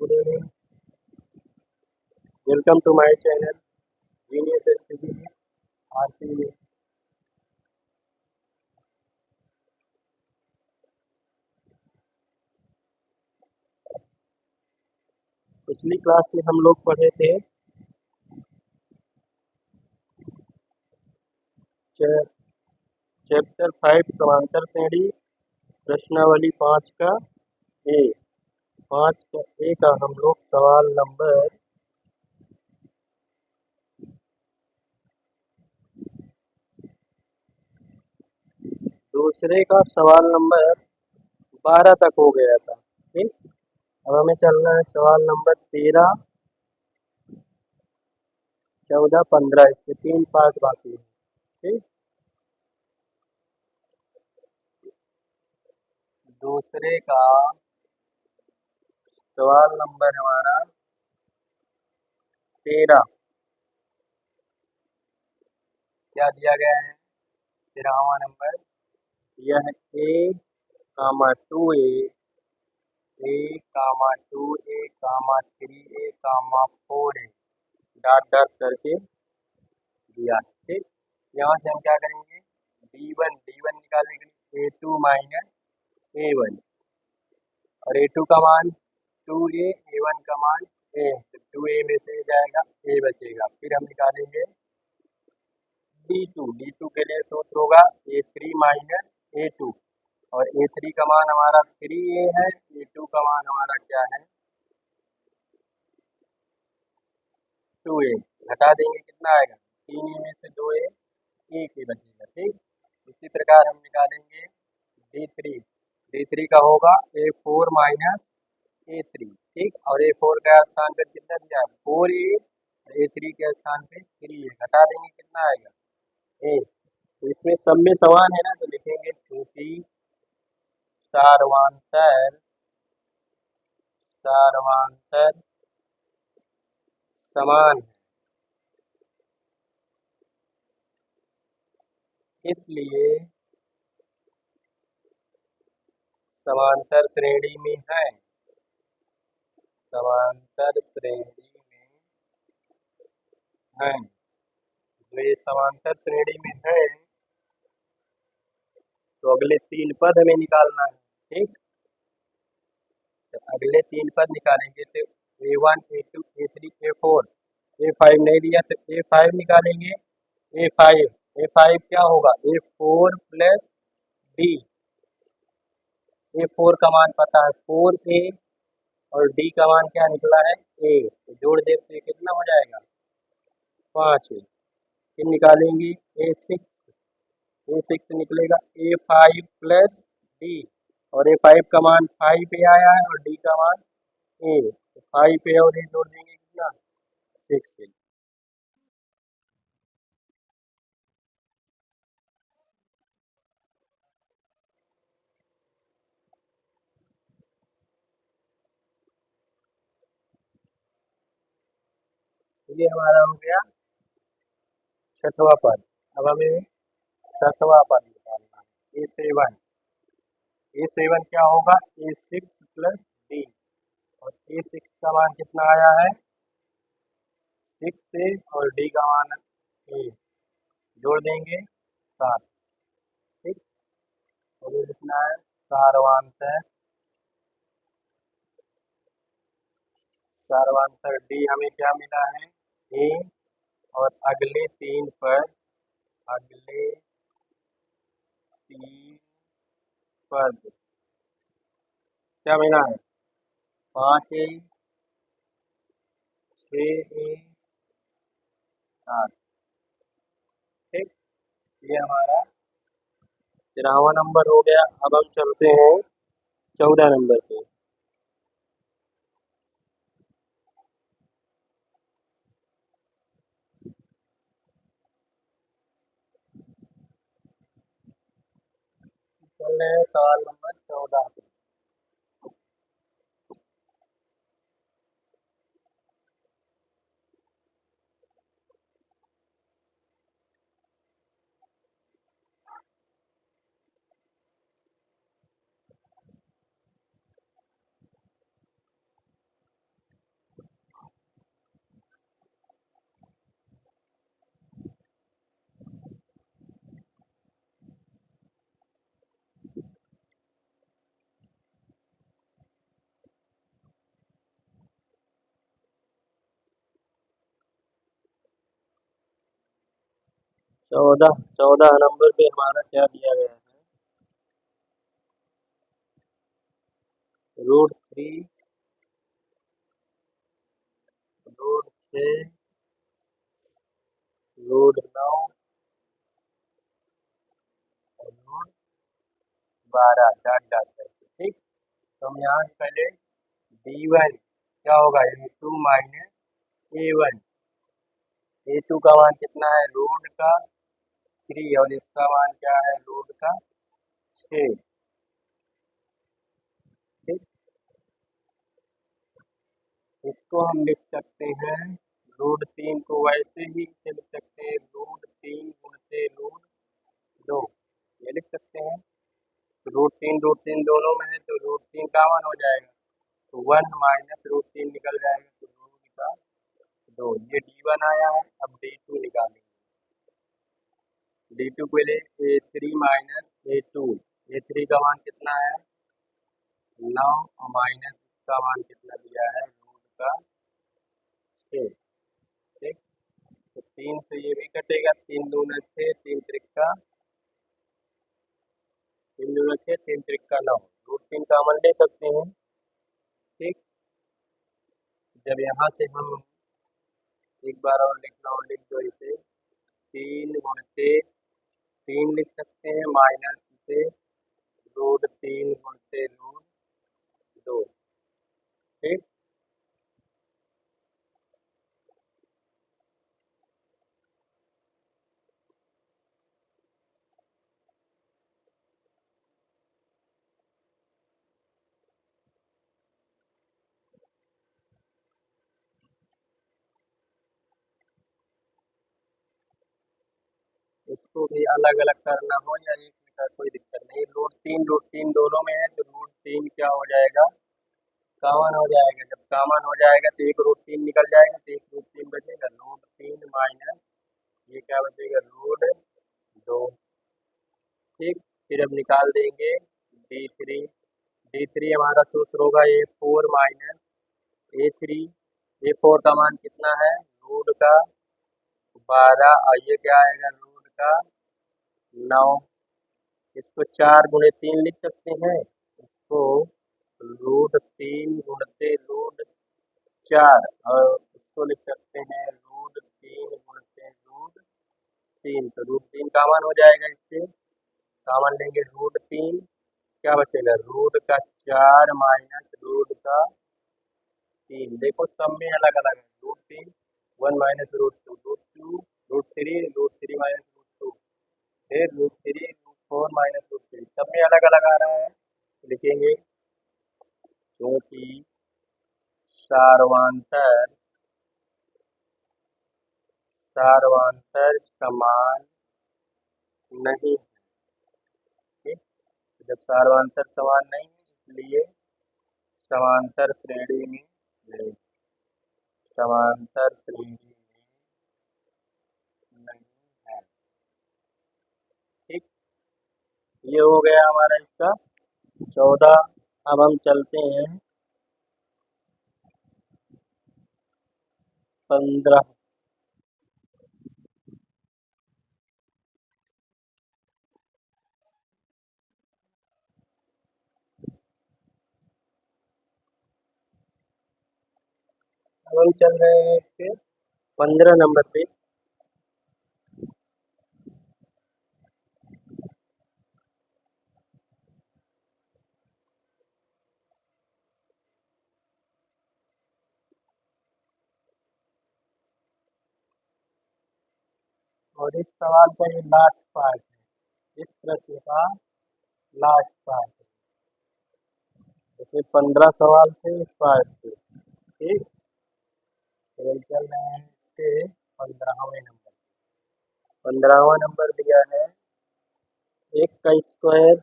good evening. Welcome to my channel, Genius STD RP. पिछली class में हम लोग पढ़े थे चैप्टर 5 समांतर श्रेणी प्रश्नावली 5 का ए 5 का ए का हम लोग सवाल नंबर 12 तक हो गया था। ठीक, अब हमें चलना है सवाल नंबर 13, 14, 15, इसके 3 पार्ट बाकी है। ठीक, दूसरे का सवाल नंबर हमारा 13 क्या दिया गया है? 13वां नंबर यह ए कामा 2a, ए कामा 2a कामा 3a कामा 4a डॉट डॉट करके दिया है। ठीक, यहाँ से हम क्या करेंगे? d1 निकालने के लिए a2 माइनस a1 और a2 का मान 2a, a1 का मान a, तो 2a में से जाएगा a बचेगा। फिर हम निकालेंगे d2 के लिए सूत्र होगा a3 माइनस a2 और a3 का मान हमारा 3a है, a2 का मान हमारा क्या है? 2a। घटा देंगे कितना आएगा? 3a में से 2a, 1a बचेगा। ठीक, इसी प्रकार हम निकालेंगे d3 का होगा a4 माइनस a3। ठीक, और a4 का स्थान पर कितना दिया है? 4a, a3 के स्थान पे 3a। घटा देंगे कितना आएगा? a। तो इसमें सब में समान है ना, तो लिखेंगे क्योंकि सार्वधातुक समान है, इसलिए समांतर श्रेणी में है। समांतर श्रेणी में है, जो ये समांतर श्रेणी में है तो अगले 3 पद हमें निकालना है। ठीक, तो अगले 3 पद निकालेंगे तो a1, a2, a3, a4, a5 नहीं दिया तो a5 निकालेंगे। a5 क्या होगा? a4 plus d। a4 का मान पता है 4a और d का मान क्या निकला है? a। तो जोड़ दे तो कितना हो जाएगा? 5a। फिर निकालेंगे a6 निकलेगा a5 प्लस d और a5 का मान 5 पे आया है और d का मान a, तो 5 पे और a जोड़ देंगे कितना? 6a। ये हमारा हो गया 6वां पद। अब हमें 7वां पद निकालना है a7 क्या होगा? a6 प्लस d और a6 का मान कितना आया है? 6a और d का मान a, जोड़ देंगे 7। ठीक, और ये लिखना है सार्वधातुक d हमें क्या मिला है? a और अगले 3 पद क्या मिला है? 5a, 6a, 7। ठीक, ये हमारा 13वां नंबर हो गया। अब हम चलते हैं 14 नंबर पे। चल रहे हैं सवाल नंबर 14 पे। चौदह चौदह नंबर पे हमारा क्या दिया गया है? √3, √6, √9 और √12 डॉट डॉट करके। ठीक, तो हम यहाँ से पहले D1 क्या होगा, A2 माइनस A1। A2 का मान कितना है, रूट का 3, और इसका मान क्या है, रूट का 6। ठीक, इसको हम लिख सकते हैं, √3 को वैसे ही लिख सकते हैं, √3 गुणते √2, ये लिख सकते हैं। √3 दोनों में है तो √3 का वन हो जाएगा, तो 1 माइनस √3 निकल जाएगा, तो रूट का 2। ये D1 आया है। अब D2 निकालेंगे। D2 के लिए A3 माइनस A2, A3 का मान कितना है, 9, और माइनस इसका मान कितना दिया है, रूट का 6। ठीक, तो 3 से ये भी कटेगा, 3 दूना 6, 3 त्रिका 3 दूना 6, 3 त्रिका 9, √3 का अमल ले सकते हैं। ठीक, जब यहाँ से हम एक बार और लिख रहा हूँ, लिख दो इसे, 3 गुणते 3 लिख सकते हैं, माइनस से √3 गुणते √2। ठीक, इसको भी अलग अलग करना हो या एक में का कोई दिक्कत नहीं। √3 दोनों में है तो √3 क्या हो जाएगा, कॉमन हो जाएगा। जब कॉमन हो जाएगा तो एक √3 निकल जाएगा, तो एक √3 बचेगा, √3 माइनस ये क्या बचेगा, √2। ठीक, फिर अब निकाल देंगे D3। D3 हमारा सूत्र होगा A4 माइनस A3। A4 का मान कितना है, रूट का 12, और ये क्या आएगा, रूट का 9। इसको 4 गुणे 3 लिख सकते हैं, इसको √3 गुणते √4, और इसको लिख सकते हैं √3 गुणते √3, तो √3 का मान हो जाएगा। इससे कामन लेंगे √3, क्या बचेगा, रूट का 4 माइनस रूट का 3। देखो सब में अलग अलग है, √3, 1 माइनस √2, √2, √3, √3 माइनस √2, फिर √3, √4 माइनस √3, सब में अलग अलग आ रहा है। तो लिखेंगे क्योंकि सार्वंतर सार्वंतर समान नहीं है। ठीक? तो जब सार्वंतर समान नहीं है, इसलिए समांतर श्रेणी में नहीं, समांतर श्रेणी में नहीं है। ठीक, ये हो गया हमारा इसका 14। अब हम चलते हैं 15। अब हम चल रहे हैं इसके 15 नंबर पे। और इस सवाल का ये लास्ट पार्ट है, इस प्रश्न का लास्ट पार्ट है। इसमें 15 सवाल थे इस पार्ट के। ठीक, तो हम चल रहे हैं इसके 15वें नंबर। 15वां नंबर दिया है, 1 का स्क्वायर,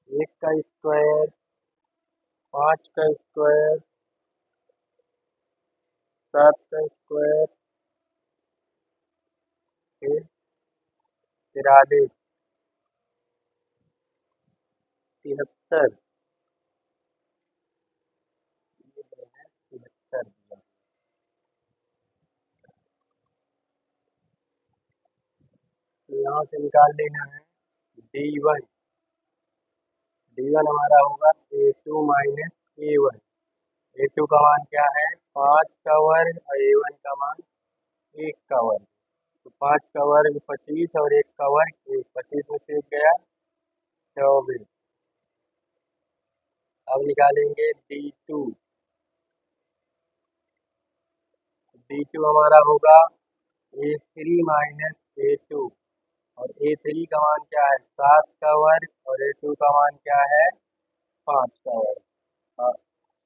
1 का स्क्वायर, 5 का स्क्वायर, 7 का स्क्वायर, फिर 43, 73, ये जो है 73 दिया। तो यहाँ से निकाल लेना है D1। D1 हमारा होगा A2 माइनस A1। A2 का मान क्या है 5 का वर्ग और A1 का मान 1 का वर्ग। तो 5 का वर्ग 25 और 1 का वर्ग 1, 25 में से 1 गया 24। अब निकालेंगे D2। D2 हमारा होगा A3 माइनस A2 और A3 का मान क्या है 7 का वर्ग और A2 का मान क्या है 5 का वर्ग।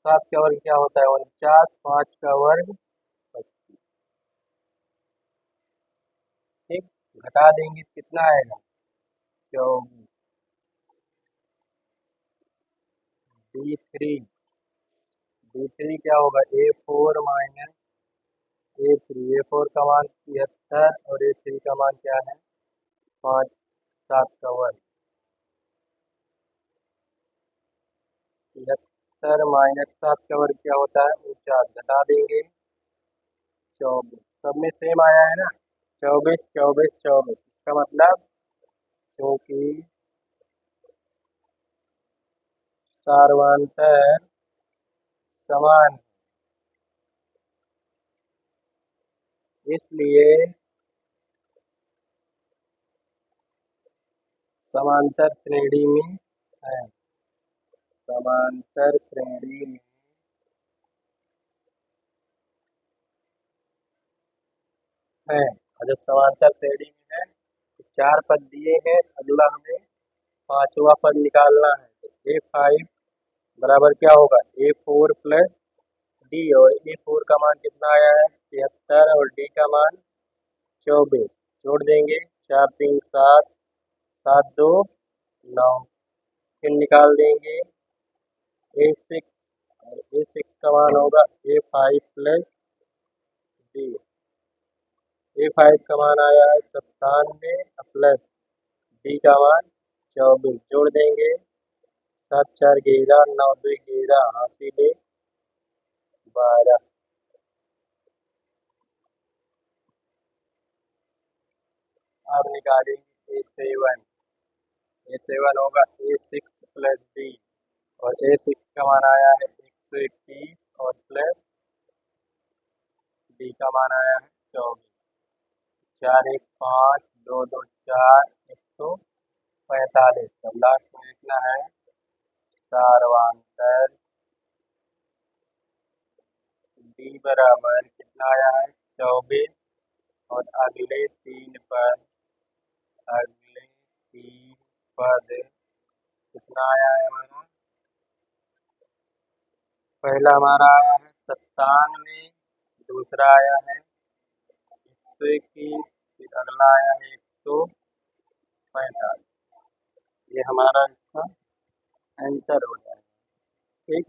7 का वर्ग क्या होता है 49, 5 का वर्ग 25। ठीक, घटा देंगे कितना आएगा 24। D3 D3 क्या होगा A4 माइनस A3। A4 का मान 73 और A3 का मान क्या है 5, 7 का वर्ग। 73 माइनस 7 का वर्ग क्या होता है 49, घटा देंगे 24। सब में सेम आया है ना 24 24 24। इसका मतलब क्योंकि सार्वंतर समान इसलिए समांतर श्रेणी में है। समांतर श्रेणी में है। और जब समांतर श्रेणी में है तो 4 पद दिए हैं, अगला हमें 5वां पद निकालना है। तो A5 बराबर क्या होगा A4 प्लस D। और A4 का मान कितना आया है 73 और D का मान 24। जोड़ देंगे 4 3 7, 7 2 9। फिर निकाल देंगे A6 और A6 का मान होगा A5 प्लस D। A5 का मान आया है 97 प्लस D का मान 24। जोड़ देंगे 7 4 11, 9 2 11, हासिल 12। अब निकालेंगे A7। A7 होगा A6 प्लस D और A6 का मान आया है 121 और प्लस D का मान आया है 24। 4 1 5 2 2 4 145। तो लास्ट में लिखना है सार्वंतर D बराबर कितना आया है 24। और अगले 3 पद कितना आया है हमारा। पहला हमारा आया है 97, दूसरा आया है 121, फिर अगला आया है 145। ये हमारा इसका आंसर हो जाएगा। ठीक,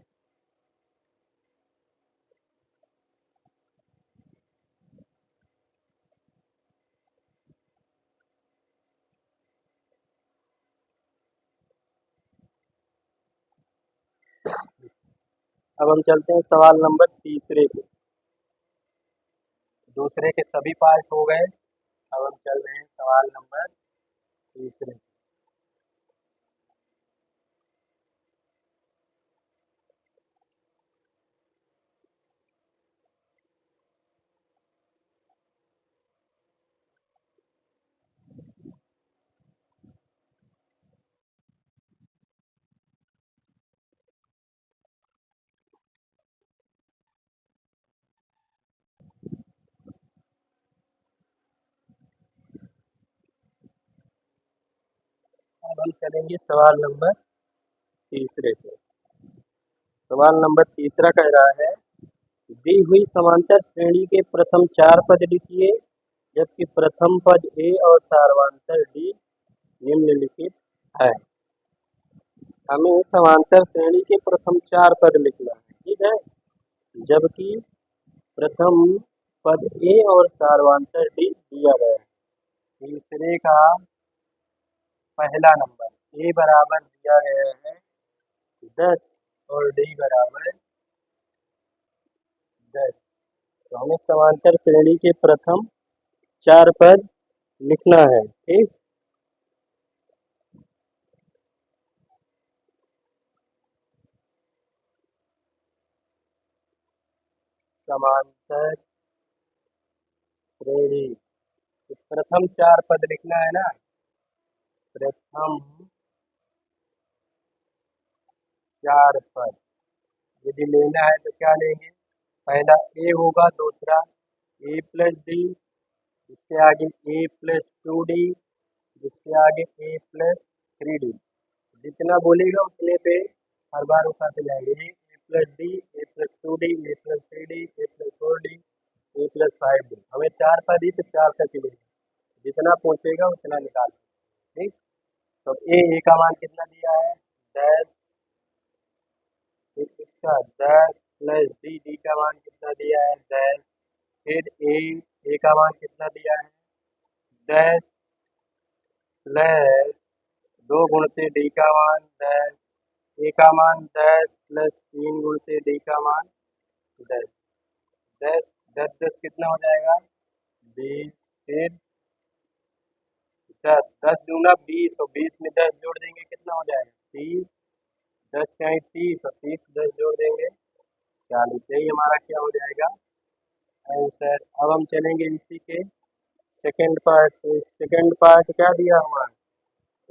अब हम चलते हैं सवाल नंबर तीसरे पे। दूसरे के सभी पार्ट हो गए, अब हम चल रहे हैं सवाल नंबर तीसरे। अब हम चलेंगे सवाल नंबर तीसरे पे। सवाल नंबर तीसरा कह रहा है दी हुई समांतर श्रेणी के प्रथम 4 पद लिखिए जबकि प्रथम पद ए और सार्वंतर डी निम्नलिखित है। हमें समांतर श्रेणी के प्रथम 4 पद लिखना है, ठीक है। जबकि प्रथम पद ए और सार्वंतर डी दिया गया है। तीसरे का पहला नंबर ए बराबर दिया गया है 10 और डी बराबर 10। तो हमें समांतर श्रेणी के प्रथम 4 पद लिखना है। ठीक, समांतर श्रेणी, प्रथम चार पद लिखना है ना। प्रथम चार पद यदि लेना है तो क्या लेंगे? पहला ए होगा, दूसरा ए प्लस डी, इसके आगे ए प्लस टू डी, इसके आगे ए प्लस थ्री डी। जितना बोलेगा उतने पे हर बार उठाते जाएंगे। ए प्लस डी, ए प्लस टू डी, ए प्लस थ्री डी, ए प्लस फोर डी, ए प्लस फाइव डी। हमें चार पद ही तो चार तक ही लेंगे, जितना पूछेगा उतना निकाल। ठीक, तो ए का मान कितना दिया है? 10। फिर इसका 10 प्लस डी, डी का मान कितना दिया है? 10। फिर ए का मान कितना दिया है? 10 प्लस दो गुणते डी का मान 10, ए का मान 10 प्लस तीन गुणते डी का मान 10। 10 10 10 कितना हो जाएगा? 20। फिर 10 10 दूना 20 और 20 में 10 जोड़ देंगे कितना हो जाएगा? 30। 10 का 30 और 30 10 जोड़ देंगे 40। यही हमारा क्या हो जाएगा? आंसर। अब हम चलेंगे इसी के सेकंड पार्ट पे। सेकंड पार्ट क्या दिया हुआ है?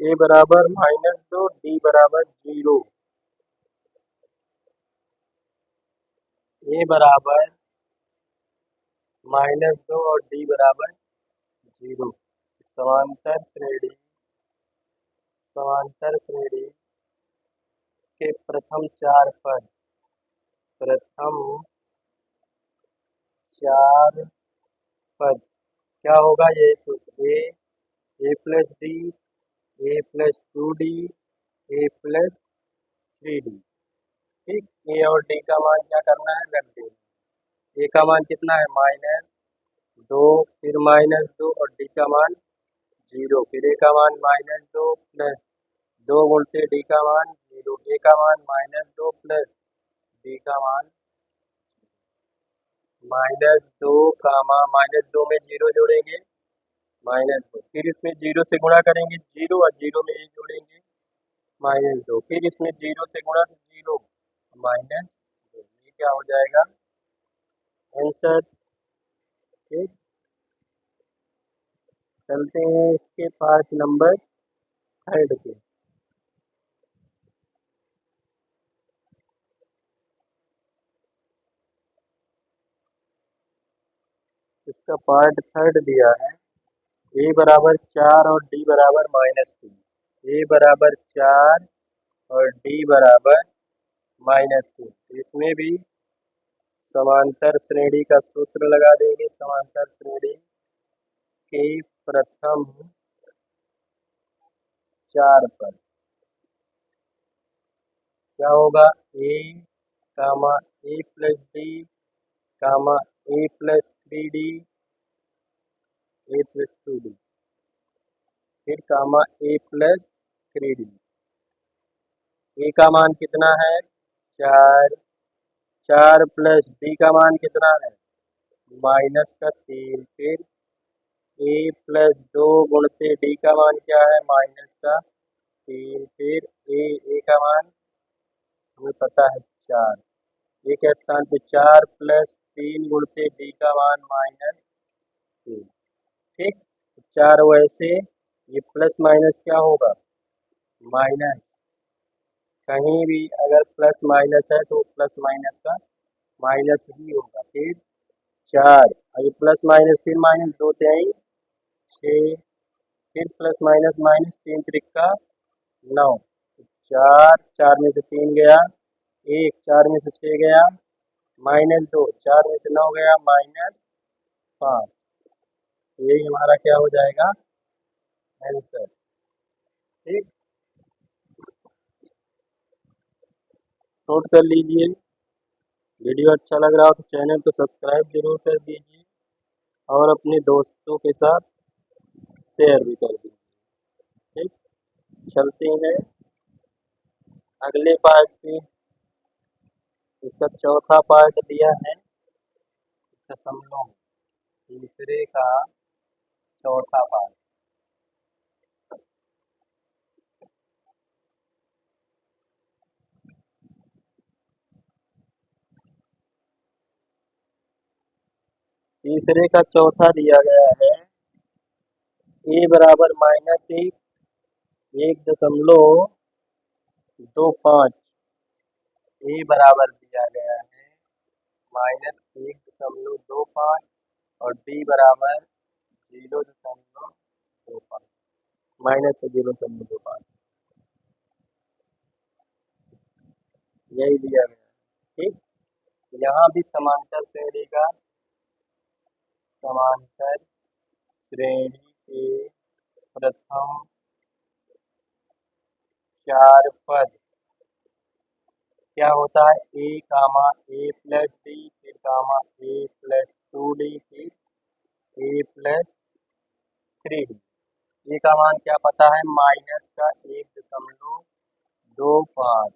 ए बराबर -2, डी बराबर 0। ए बराबर -2 और डी बराबर 0। समांतर श्रेणी के प्रथम चार पद, प्रथम चार पद क्या होगा? ये सूत्र ए प्लस डी, ए प्लस टू डी, ए प्लस थ्री डी। ठीक, ए और डी का मान क्या करना है? रख देना। ए का मान कितना है? -2, फिर -2 और डी का मान 0। फिर ए का मान -2 प्लस दो गुणते डी का मान 0। ए का मान -2 प्लस डी का मान -2 कामा -2 में 0 जोड़ेंगे -2। फिर इसमें 0 से गुणा करेंगे 0 और 0 में 1 जोड़ेंगे -2। फिर इसमें 0 से गुणा तो 0 -2। ये क्या हो जाएगा? आंसर। ठीक, चलते हैं इसके पार्ट नंबर थर्ड पे। इसका पार्ट थर्ड दिया है। ए बराबर 4 और डी बराबर -3। ए बराबर 4 और डी बराबर -3। इसमें भी समांतर श्रेणी का सूत्र लगा देंगे। समांतर श्रेणी के प्रथम चार पद क्या होगा? ए कामा ए प्लस डी कामा ए प्लस थ्री डी, ए प्लस टू डी, फिर कामा ए प्लस थ्री डी। ए का मान कितना है? 4। 4 प्लस डी का मान कितना है? -3। फिर ए प्लस दो गुणते डी का मान क्या है? -3। फिर ए का मान हमें पता है 4। ए के स्थान पे 4 प्लस 3 गुणते डी का मान -3। ठीक, 4 वैसे ये प्लस माइनस क्या होगा? माइनस। कहीं भी अगर प्लस माइनस है तो प्लस माइनस का माइनस ही होगा। फिर 4, अगर प्लस माइनस फिर माइनस, 2 3 6, फिर प्लस माइनस माइनस, 3 त्रिका 9। 4 4 में से 3 गया, 1 4 में से 6 गया, -2 4 में से 9 गया, -5। यही हमारा क्या हो जाएगा? आंसर। ठीक, नोट कर लीजिए। वीडियो अच्छा लग रहा हो तो चैनल को सब्सक्राइब जरूर कर दीजिए और अपने दोस्तों के साथ शेयर भी कर दीजिए। ठीक, चलते हैं अगले पार्ट पे। इसका चौथा पार्ट दिया है दशमलव, तीसरे का चौथा पार्ट। तीसरे का चौथा दिया गया है ए बराबर -1 1.25। ए बराबर दिया गया है -1.25 और डी बराबर 0.25 -0.25 यही दिया गया है। ठीक, यहाँ भी समांतर श्रेणी के प्रथम 4 पद क्या होता है ए कामा ए प्लस डी फिर कामा ए प्लस 2 डी फिर ए प्लस 3डी। ए का मान क्या पता है -1.25।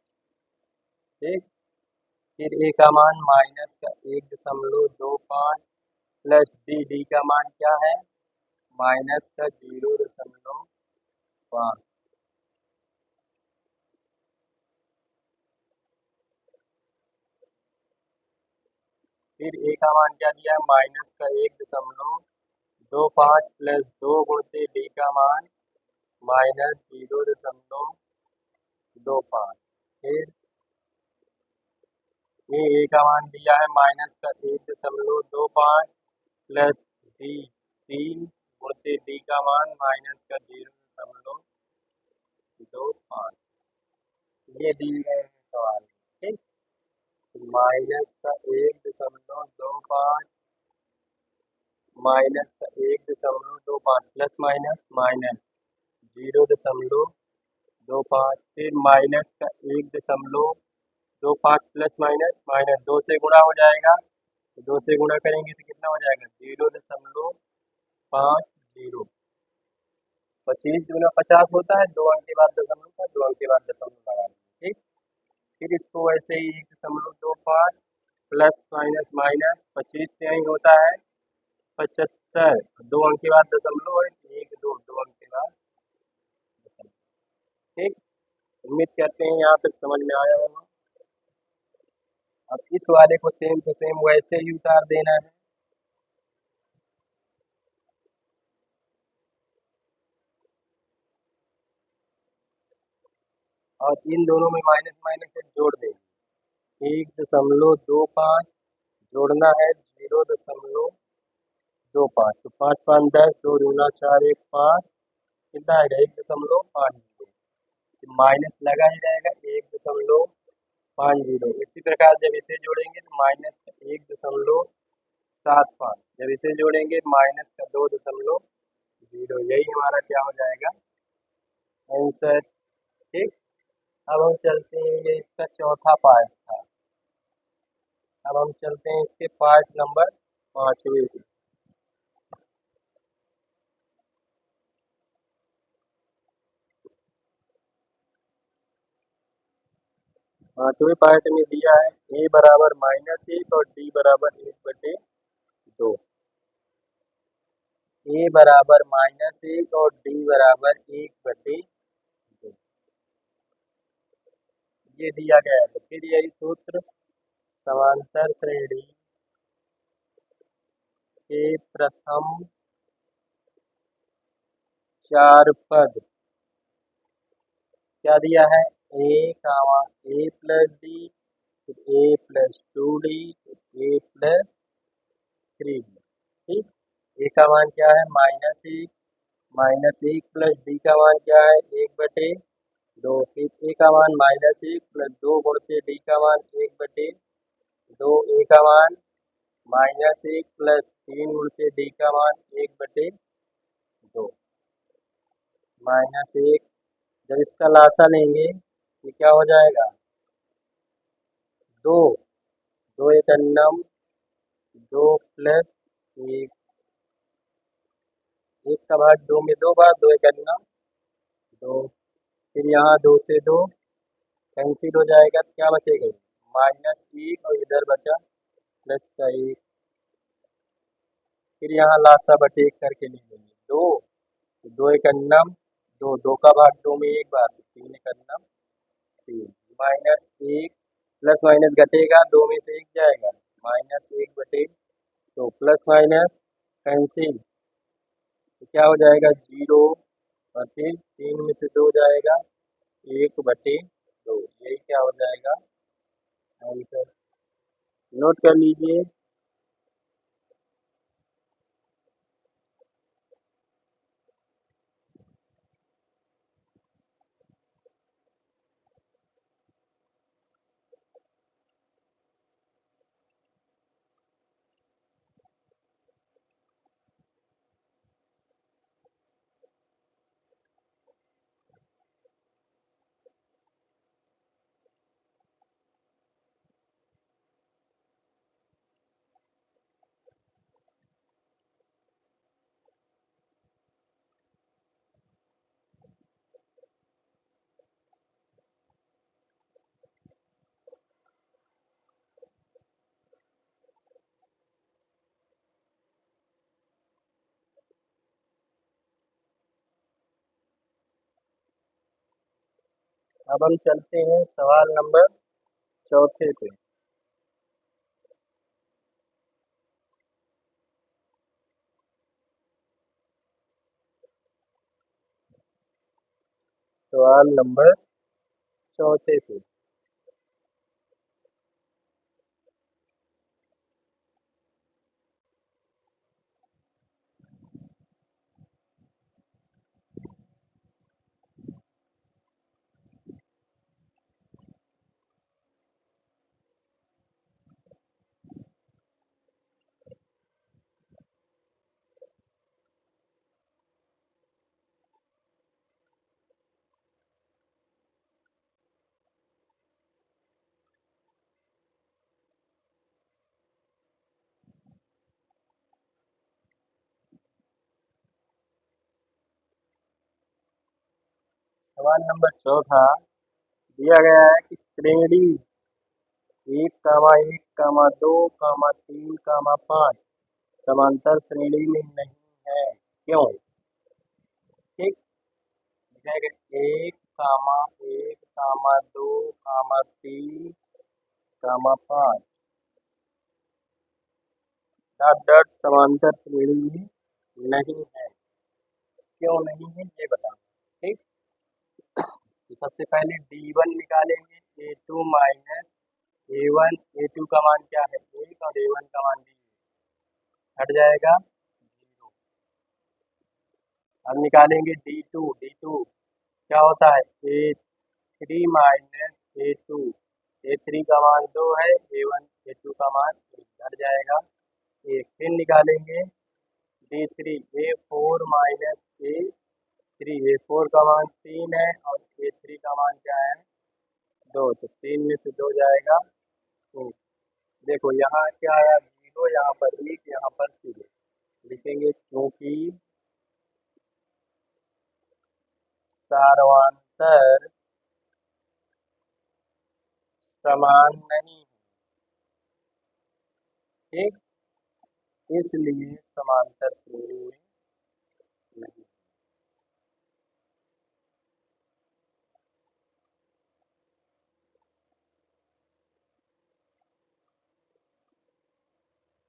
ठीक, फिर ए का मान -1.25 प्लस डी का मान क्या है -0.5। फिर ए का मान क्या दिया है -1.25 प्लस 2 गुणित डी का मान -0.25। फिर ये ए का मान दिया है -1.25 प्लस डी 3 गुणित डी का मान -0.25। ये दिए गए हैं सवाल। ठीक, -1.25 प्लस माइनस -0.25 फिर -1.25 प्लस माइनस 2 से गुणा हो जाएगा, तो 2 से गुणा करेंगे तो कितना हो जाएगा 0.50। 25 दूना 50 होता है, 2 अंक के बाद दशमलव का, 2 अंक के बाद दशमलव लगा देंगे। ठीक, फिर इसको वैसे ही 1.25 प्लस माइनस 25 से यही होता है 75, 2 अंक के बाद दशमलव है 1 2 2 अंक के बाद दशमलव। ठीक, उम्मीद करते हैं यहाँ तक समझ में आया होगा। अब इस वाले को सेम टू सेम वैसे ही उतार देना है। और इन दोनों में माइनस माइनस से जोड़ देंगे 1.25 जोड़ना है 0.25 तो 5 5 10 2 दूना 4 1 5 कितना आएगा 1.50। माइनस लगा ही रहेगा 1.50। इसी प्रकार जब इसे जोड़ेंगे तो -1.75 जब इसे जोड़ेंगे -2.0 यही हमारा क्या हो जाएगा आंसर। ठीक, अब हम चलते हैं, ये इसका चौथा पार्ट था। अब हम चलते हैं इसके पार्ट नंबर 5वें। पांचवें पार्ट में दिया है ए बराबर -1 और डी बराबर 1/2। ए बराबर -1 और डी बराबर 1/2 ये दिया गया है। तो फिर यही सूत्र समांतर श्रेणी के प्रथम 4 पद क्या दिया है ए कामा ए प्लस डी फिर ए प्लस 2डी फिर ए प्लस 3डी। ठीक, ए का मान क्या है -1 प्लस डी का मान क्या है 1/2 फिर ए का मान -1 प्लस 2 गुणित डी का मान 1/2 ए का मान -1 प्लस 3 गुणित डी का मान 1/2 -1। जब इसका लासा लेंगे तो क्या हो जाएगा 2 2 एक अन्नम 2 प्लस 1 1 का भाग 2 में 2 बार 2 एक अन्नम 2 फिर यहाँ 2 से 2 कैंसिल हो जाएगा तो क्या बचेगा -1 और इधर बचा प्लस का 1 फिर यहाँ लासा बटे 1 करके ले लेंगे 2 तो 2 एक अन्नम 2 2 का भाग 2 में 1 बार 3 एक अन्नम 3 -1 प्लस माइनस घटेगा 2 में से 1 जाएगा -1/2 तो प्लस माइनस कैंसिल, तो क्या हो जाएगा 0 और फिर 3 में से 2 जाएगा 1/2, यही क्या हो जाएगा आंसर। नोट कर लीजिए। अब हम चलते हैं सवाल नंबर चौथे पे। सवाल नंबर चौथे पे। सवाल नंबर चौथा दिया गया है कि श्रेणी 1,1,2,3,5 समांतर श्रेणी में नहीं है, क्यों? ठीक, दिया गया 1,2,3,5 डॉट डॉट समांतर श्रेणी में नहीं है, क्यों नहीं है ये बताओ। ठीक, तो सबसे पहले D1 निकालेंगे, A2 माइनस A1, A2 का मान क्या है 1 और A1 का मान भी हट जाएगा 0। अब निकालेंगे D2 क्या होता है A3 माइनस A2, A3 का मान 2 है, A2 का मान 1 हट जाएगा 1। फिर निकालेंगे D3, A4 minus A3, A4 का मान 3 है और A3 का मान क्या है 2, तो 3 में से 2 जाएगा 2। देखो यहाँ क्या आया 0, यहाँ पर 1, यहाँ पर 0 लिखेंगे, क्योंकि सार्वधातर समान नहीं है। ठीक, इसलिए समांतर श्रेणी में नहीं।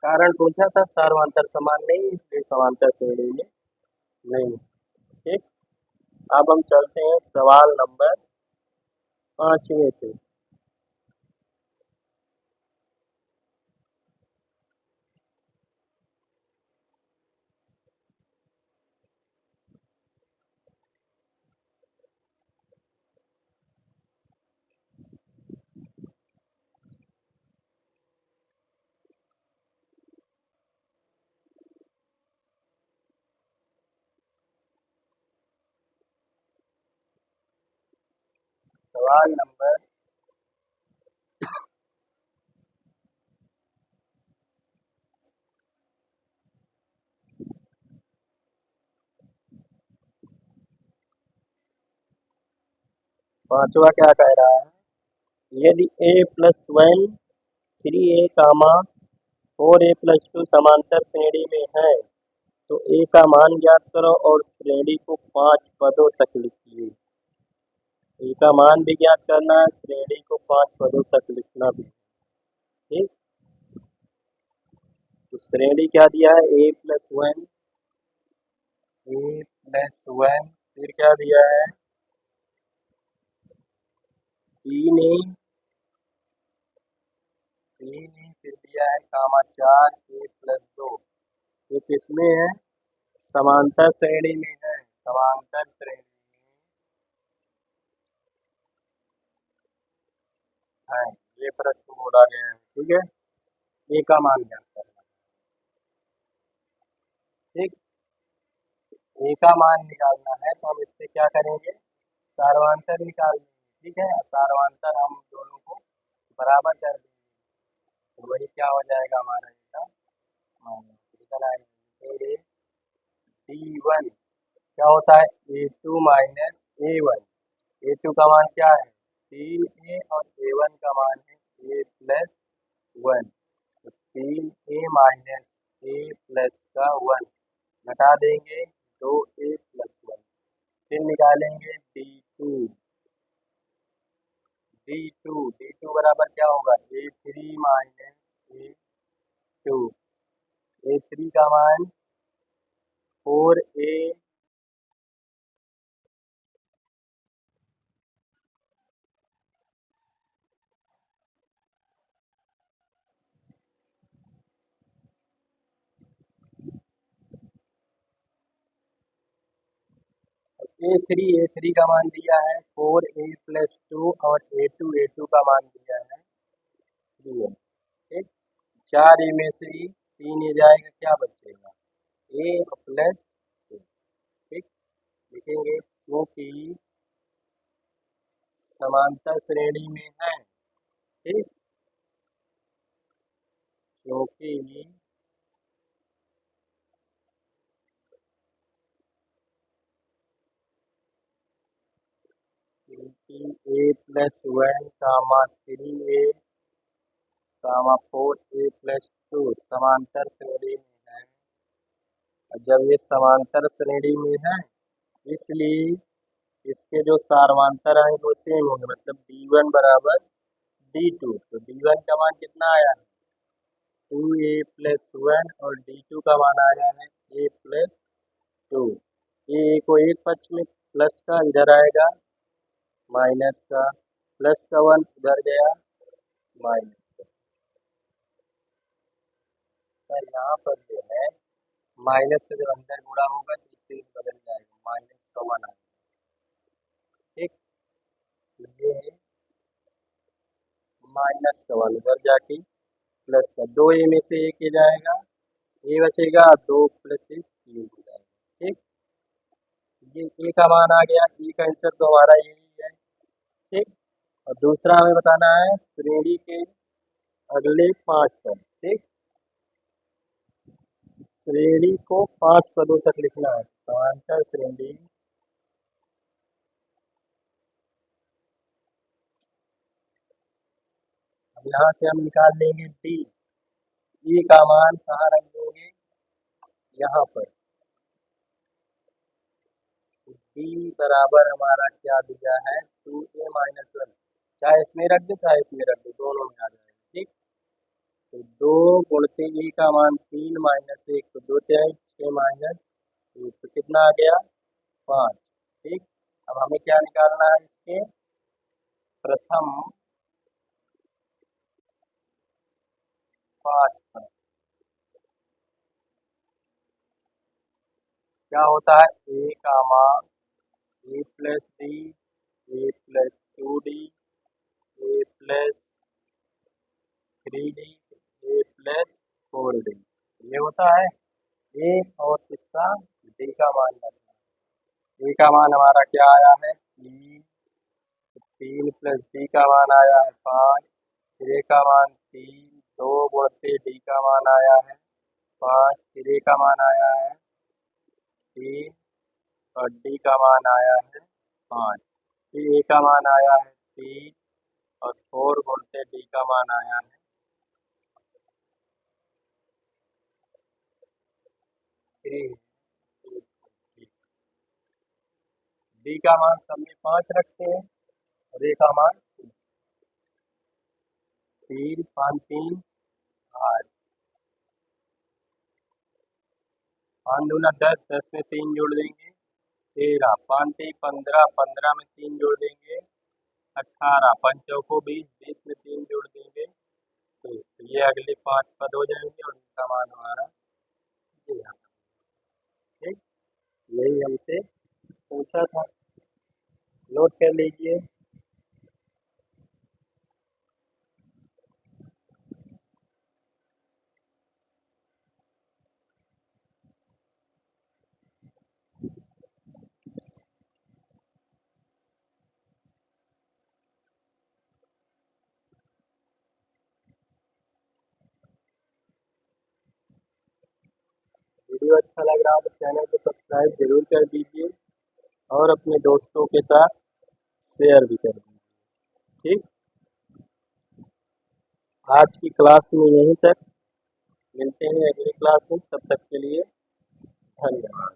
कारण पूछा था सार्वधातर समान नहीं, इसलिए समांतर श्रेणी में नहीं। ठीक, अब हम चलते हैं सवाल नंबर 5वें पे। सवाल नंबर 5वां क्या कह रहा है, यदि A+1 3A, 4A+2 समांतर श्रेणी में है तो A का मान ज्ञात करो और श्रेणी को 5 पदों तक लिखिए। A का मान भी ज्ञात करना है, श्रेणी को 5 पदों तक लिखना भी। ठीक, तो श्रेणी क्या दिया है, A+1, A+1, फिर क्या दिया है, 3A, फिर दिया है कामा 4A+2। ये किसमें है, समांतर श्रेणी में है, समांतर श्रेणी में है, ये प्रश्न बोला गया है। ठीक है, ए का मान ज्ञात करना। ठीक, ए का मान निकालना है तो हम इससे क्या करेंगे, सार्वंतर निकाल लेंगे। ठीक है, सार्वंतर हम दोनों को बराबर कर देंगे, तो वही क्या हो जाएगा हमारा इसका माइनस निकल आएगा। D1 क्या होता है, A2 माइनस A1। A2 का मान क्या है, 3A, और A1 का मान है A+1। तो 3A माइनस A+1 घटा देंगे 2A+1, फिर निकालेंगे D2 बराबर क्या होगा, A3 माइनस A2। A3 का मान 4A, A3 का मान दिया है 4A+2, और A2 का मान दिया है 3A। ठीक, 4A में से 3A जाएगा, क्या बचेगा, A+2। ठीक, लिखेंगे क्योंकि समांतर श्रेणी में है। ठीक, क्योंकि A+1 कामा 3A कामा 4A+2 समांतर श्रेणी में है। जब ये समांतर श्रेणी में है, इसलिए इसके जो सार्वंतर हैं वो सेम होंगे, मतलब D1 बराबर D2। तो D1 का मान कितना आया है, 2A+1, और D2 का मान आया है A+2। ये को एक पक्ष में प्लस का इधर आएगा, माइनस का, प्लस का 1 उधर गया, माइनस का यहाँ पर जो है माइनस से जब अंदर गुणा होगा तो इससे बदल जाएगा, माइनस का 1 आएगा। ठीक, तो ये माइनस का 1 उधर जाके प्लस का 2A में से एक ही जाएगा, ये बचेगा 2+1 3 हो जाएगा। ठीक, ये ए का मान आ गया, ए का आंसर तो हमारा यही है। ठीक, और दूसरा हमें बताना है श्रेणी के अगले 5 पद। ठीक, श्रेणी को 5 पदों तक लिखना है, समांतर श्रेणी। अब यहाँ से हम निकाल लेंगे डी, ई का मान कहाँ रख देंगे, यहाँ पर। डी बराबर हमारा क्या दिया है, 2A-1, चाहे इसमें रख दे चाहे इसमें रख दे, दोनों में आ जाएगा। ठीक, तो 2 गुणते ए का मान 3 माइनस 1, तो 2 6 माइनस 1, तो कितना आ गया, 5। ठीक, अब हमें क्या निकालना है, इसके प्रथम 5 पद। क्या होता है, ए का मान A+D, A+2D, A+3D, A+4D, ये होता है ए। और इसका डी का मान लगना है। ए का मान हमारा क्या आया है, 3, 3 प्लस डी का मान आया है 5, फिर ए का मान 3, 2 गुणते डी का मान आया है 5, फिर ए का मान आया है 3, और डी का मान आया है 5, फिर ए का मान आया है 3, और 4 गुणते डी का मान आया है 3। डी का मान सब में 5 रखते हैं, और ए का मान 3, 5, 3, 8। पाँच दूना 10, 10 में 3 जोड़ देंगे 13, 5 3 15, 15 में 3 जोड़ देंगे 18, 5 चौको 20, 20 में 3 जोड़ देंगे तो ये अगले 5 पद हो जाएंगे और इनका मान हमारा ये आ जाएगा। ठीक, यही हमसे पूछा था, नोट कर लीजिए। वीडियो अच्छा लग रहा हो तो चैनल को सब्सक्राइब जरूर कर दीजिए और अपने दोस्तों के साथ शेयर भी कर दीजिए। ठीक, आज की क्लास में यहीं तक, मिलते हैं अगली क्लास में, तब तक के लिए धन्यवाद।